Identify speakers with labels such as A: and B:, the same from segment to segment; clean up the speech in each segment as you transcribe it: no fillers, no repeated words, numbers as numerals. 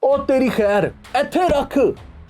A: ओ तेरी खैर, एथे रख।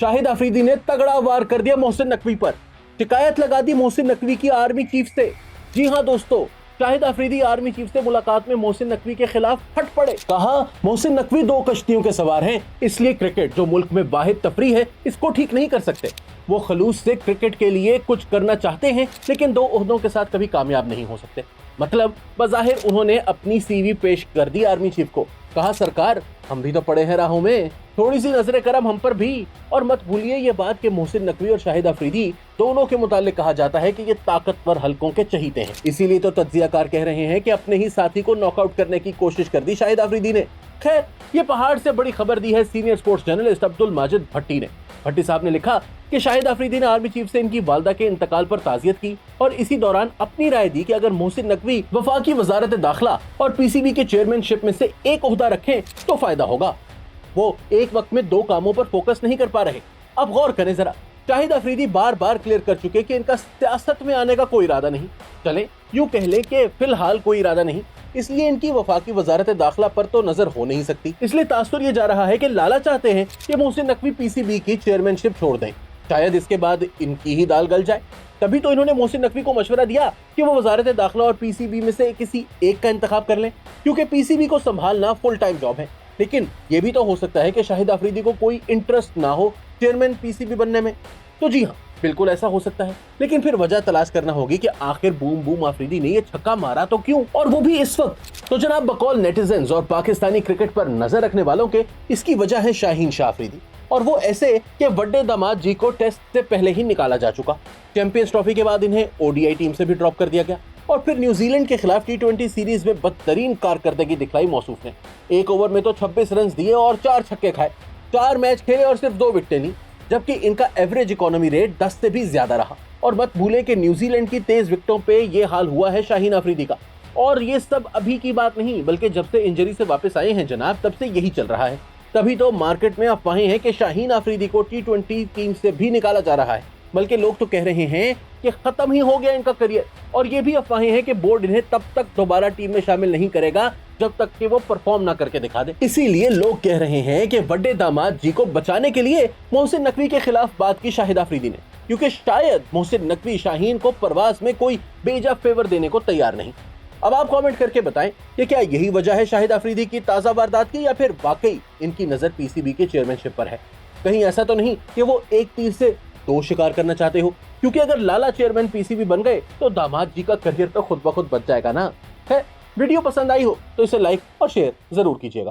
A: शाहिद अफरीदी ने तगड़ा वार कर दिया मोहसिन नकवी पर। शिकायत लगा दी मोहसिन नकवी की आर्मी चीफ से। जी हां दोस्तों, शाहिद अफरीदी आर्मी चीफ से मुलाकात में मोहसिन नकवी के खिलाफ फट पड़े। कहा मोहसिन नकवी दो कश्तियों के सवार हैं, इसलिए क्रिकेट जो मुल्क में वाहिद तफरी है इसको ठीक नहीं कर सकते। वो खलूस से क्रिकेट के लिए कुछ करना चाहते हैं लेकिन दो ओहदों के साथ कभी कामयाब नहीं हो सकते। मतलब बज़ाहिर उन्होंने अपनी सीवी पेश कर दी आर्मी चीफ को। कहा सरकार हम भी तो पड़े हैं राहों में, थोड़ी सी नजर करम हम पर भी। और मत भूलिए ये बात कि मोहसिन नकवी और शाहिद अफरीदी दोनों के मुतालिक कहा जाता है कि ये ताकतवर हलकों के चहीते हैं। इसीलिए तो तज्जियाकार कह रहे हैं कि अपने ही साथी को नॉकआउट करने की कोशिश कर दी शाहिद अफरीदी ने। खैर, ये पहाड़ से बड़ी खबर दी है senior sports journalist Abdul Majid Bhatti ने। भट्टी साहब ने लिखा कि शाहिद अफरीदी ने आर्मी चीफ से इनकी वालदा के इंतकाल पर ताज़ियत की और इसी दौरान अपनी राय दी कि अगर मोहसिन नकवी वफाकी वजारत दाखिला और पीसीबी के चेयरमैनशिप में से एक ओहदा रखें तो फायदा होगा। वो एक वक्त में दो कामों पर फोकस नहीं कर पा रहे। अब गौर करें जरा, शाहिद अफरीदी बार बार क्लियर कर चुके कि इनका सियासत में आने का कोई इरादा नहीं, चले यूं कह ले कि फिलहाल कोई इरादा नहीं, इसलिए इनकी वफाकी वजारत दाखिला पर तो नजर हो नहीं सकती। इसलिए तासुर ये जा रहा है कि लाला चाहते हैं कि मोहसिन नकवी पीसीबी की चेयरमैनशिप छोड़ दें, शायद इसके बाद इनकी ही दाल गल जाए। तभी तो इन्होंने मोहसिन नकवी को मशवरा दिया कि वो वजारत दाखिला और पीसीबी में से किसी एक का इंतखाब कर लें, क्योंकि पीसीबी को संभालना फुल टाइम जॉब है। लेकिन यह भी तो हो सकता है कि शाहिद अफरीदी को कोई इंटरेस्ट ना हो चेयरमैन पीसीबी बनने में। तो जी हाँ, बिल्कुल ऐसा हो सकता है, लेकिन फिर वजह तलाश करना होगी कि आखिर बूम बूम अफरीदी ने ये छक्का मारा तो क्यों, और वो भी इस वक्त। तो जनाब बकौल नेटिजन्स और पाकिस्तानी क्रिकेट पर नजर रखने वालों के इसकी वजह है शाहीन शाह अफरीदी, और वो ऐसे कि बड़े दामाद जी को टेस्ट से पहले ही निकाला जा चुका। चैंपियंस ट्रॉफी के बाद इन्हें ओडीआई टीम से भी ड्रॉप कर दिया गया और फिर न्यूजीलैंड के खिलाफ टी20 सीरीज में बदतरीन कारकर्दगी दिखलाई मौसूफ ने। एक ओवर में तो 26 रन दिए और 4 छक्के खाए, 4 मैच खेले और सिर्फ 2 विकेटें ली, जबकि इनका एवरेज इकोनॉमी रेट 10 से भी ज्यादा रहा। और मत भूलें कि न्यूजीलैंड की तेज विकेटों पे ये हाल हुआ है शाहीन अफरीदी का। और ये सब अभी की बात नहीं, बल्कि जब से इंजरी से वापस आए हैं जनाब, तब से यही चल रहा है। तभी तो मार्केट में अफवाहें हैं कि शाहीन अफरीदी को टी20 टीम से भी निकाला जा रहा है, बल्कि लोग तो कह रहे हैं कि खत्म ही हो गया इनका करियर। और ये भी अफवाहें हैं कि बोर्ड इन्हें तब तक दोबारा टीम में शामिल नहीं करेगा जब तक कि वो परफॉर्म ना करके दिखा दे। इसीलिए लोग कह रहे हैं कि बड़े दामाद जी को बचाने के लिए मोहसिन नकवी के खिलाफ बात की शाहिद अफरीदी ने, क्योंकि शायद मोहसिन नकवी शाहीन को परवाज में कोई बेजा फेवर देने को तैयार नहीं। अब आप कमेंट करके बताएं कि क्या यही वजह है शाहिद अफरीदी की ताजा वारदात की, या फिर वाकई इनकी नजर पीसीबी के चेयरमैनशिप पर है। कहीं ऐसा तो नहीं कि वो एक तीर से दो शिकार करना चाहते हो, क्योंकि अगर लाला चेयरमैन पीसीबी बन गए तो दामाद जी का करियर तो खुद ब खुद बच जाएगा ना। है वीडियो पसंद आई हो तो इसे लाइक और शेयर जरूर कीजिएगा।